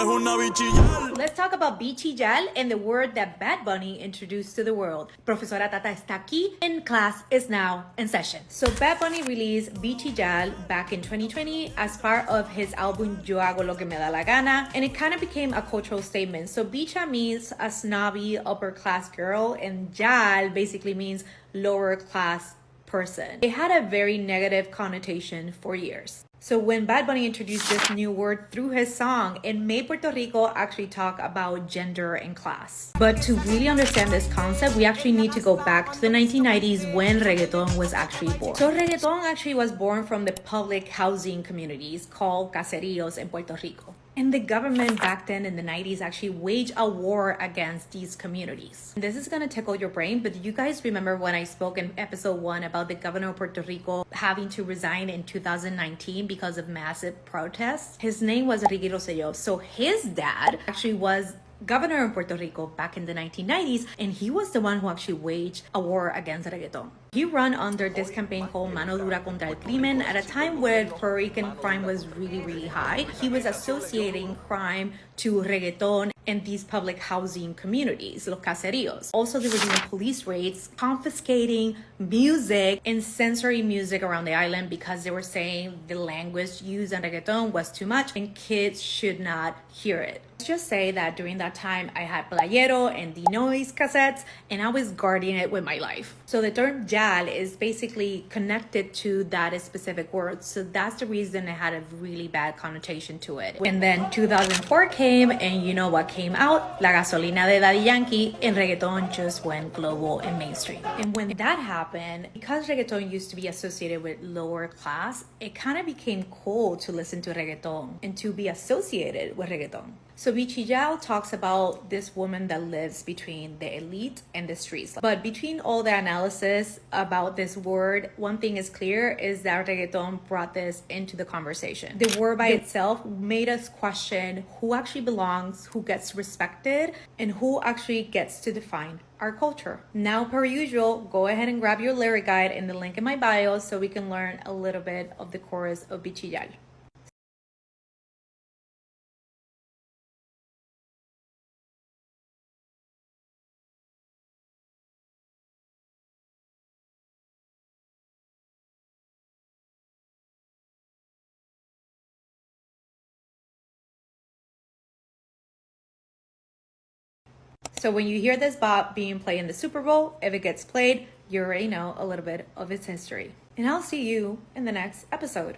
Es una bichiyal. Let's talk about Bichiyal and the word that Bad Bunny introduced to the world. Profesora Tata está aquí and class is now in session. So Bad Bunny released Bichiyal back in 2020 as part of his album Yo Hago Lo Que Me Da La Gana, and it kind of became a cultural statement. So Bicha means a snobby upper class girl and Yal basically means lower class person. It had a very negative connotation for years. So when Bad Bunny introduced this new word through his song, it made Puerto Rico actually talk about gender and class. But to really understand this concept, we actually need to go back to the 1990s when reggaeton was actually born. So reggaeton actually was born from the public housing communities called caseríos in Puerto Rico. And the government back then in the 90s actually waged a war against these communities. This is gonna tickle your brain, but you guys remember when I spoke in episode 1 about the governor of Puerto Rico having to resign in 2019 because of massive protests? His name was Ricky Rosselló. So his dad actually was governor of Puerto Rico back in the 1990s, and he was the one who actually waged a war against reggaeton. He ran under this campaign called Mano Dura contra el Crimen at a time when Puerto Rican crime was really high. He was associating crime to reggaeton and these public housing communities, los caseríos. Also, they were doing police raids, confiscating music and censoring music around the island because they were saying the language used in reggaeton was too much and kids should not hear it. Let's just say that during that time, I had Playero and the Noise cassettes, and I was guarding it with my life. So the term Yal is basically connected to that specific word. So that's the reason it had a really bad connotation to it. And then 2004 came, and you know what came out? La Gasolina de Daddy Yankee, and reggaeton just went global and mainstream. And when that happened, because reggaeton used to be associated with lower class, it kind of became cool to listen to reggaeton and to be associated with reggaeton. So Bichiyal talks about this woman that lives between the elite and the streets. But between all the analysis about this word, one thing is clear is that reggaeton brought this into the conversation. The word by itself made us question who actually belongs, who gets respected, and who actually gets to define our culture. Now, per usual, go ahead and grab your lyric guide in the link in my bio so we can learn a little bit of the chorus of Bichiyal. So when you hear this bop being played in the Super Bowl, if it gets played, you already know a little bit of its history. And I'll see you in the next episode.